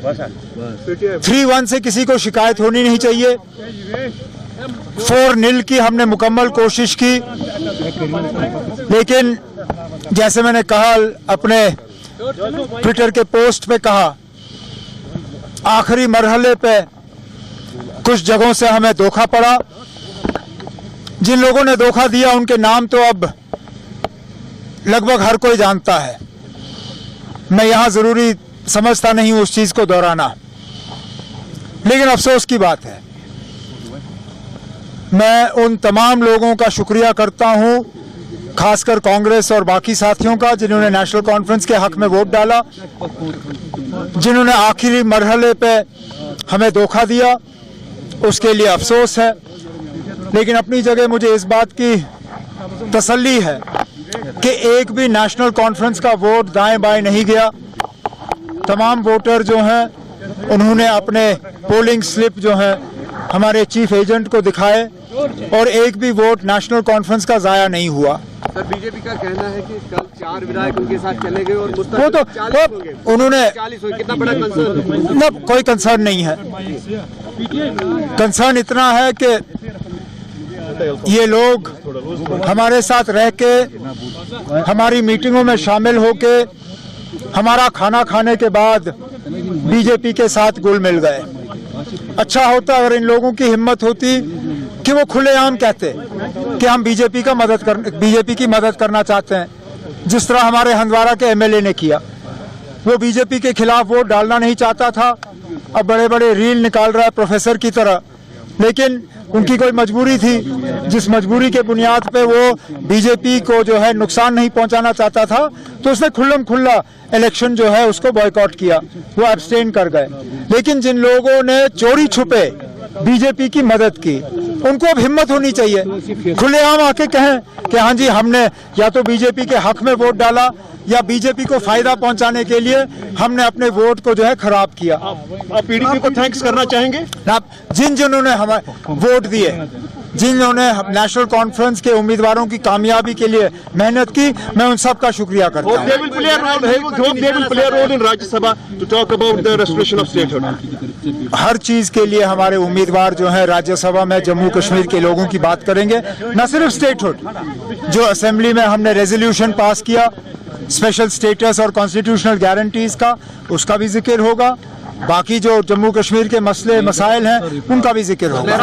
3-1 से किसी को शिकायत होनी नहीं चाहिए। 4-0 की हमने मुकम्मल कोशिश की, लेकिन जैसे मैंने कहा, अपने ट्विटर के पोस्ट पे कहा, आखिरी मरहले पे कुछ जगहों से हमें धोखा पड़ा। जिन लोगों ने धोखा दिया उनके नाम तो अब लगभग हर कोई जानता है, मैं यहां जरूरी समझता नहीं हूं उस चीज को दोहराना, लेकिन अफसोस की बात है। मैं उन तमाम लोगों का शुक्रिया करता हूं, खासकर कांग्रेस और बाकी साथियों का, जिन्होंने नेशनल कॉन्फ्रेंस के हक में वोट डाला, जिन्होंने आखिरी मरहले पे हमें धोखा दिया, उसके लिए अफसोस है। लेकिन अपनी जगह मुझे इस बात की तसल्ली है कि एक भी नेशनल कॉन्फ्रेंस का वोट दाएं बाएं नहीं गया। तमाम वोटर जो हैं उन्होंने अपने पोलिंग स्लिप जो है हमारे चीफ एजेंट को दिखाए और एक भी वोट नेशनल कॉन्फ्रेंस का जाया नहीं हुआ। सर, बीजेपी का कहना है कि कल 4 विधायक उनके साथ चले गए और वो तो उन्होंने 40 हुए। कितना बड़ा कंसर्न? ना, कोई कंसर्न नहीं है। कंसर्न इतना है कि ये लोग हमारे साथ रह के, हमारी मीटिंगों में शामिल होके, हमारा खाना खाने के बाद बीजेपी के साथ घुल मिल गए। अच्छा होता अगर इन लोगों की हिम्मत होती कि वो खुलेआम कहते कि हम बीजेपी की मदद करना चाहते हैं, जिस तरह हमारे हंदवाड़ा के एमएलए ने किया। वो बीजेपी के खिलाफ वोट डालना नहीं चाहता था, अब बड़े बड़े रील निकाल रहा है प्रोफेसर की तरह, लेकिन उनकी कोई मजबूरी थी, जिस मजबूरी के बुनियाद पे वो बीजेपी को जो है नुकसान नहीं पहुंचाना चाहता था, तो उसने खुल्लम खुल्ला इलेक्शन जो है उसको बॉयकॉट किया, वो एब्सटेन कर गए। लेकिन जिन लोगों ने चोरी छुपे बीजेपी की मदद की, उनको अब हिम्मत होनी चाहिए, खुलेआम आके कहें कि हाँ जी, हमने या तो बीजेपी के हक में वोट डाला या बीजेपी को फायदा पहुंचाने के लिए हमने अपने वोट को जो है खराब किया। आप पीडीपी को थैंक्स करना चाहेंगे? जिन्होंने हमें वोट दिए, जिन्होंने नेशनल कॉन्फ्रेंस के उम्मीदवारों की कामयाबी के लिए मेहनत की, मैं उन सब का शुक्रिया करता हूं। हर चीज के लिए हमारे उम्मीदवार जो है राज्यसभा में जम्मू कश्मीर के लोगों की बात करेंगे, न सिर्फ स्टेटहुड, जो असेंबली में हमने रेजोल्यूशन पास किया स्पेशल स्टेटस और कॉन्स्टिट्यूशनल गारंटीज का, उसका भी जिक्र होगा। बाकी जो जम्मू कश्मीर के मसले मसाइल हैं उनका भी जिक्र होगा।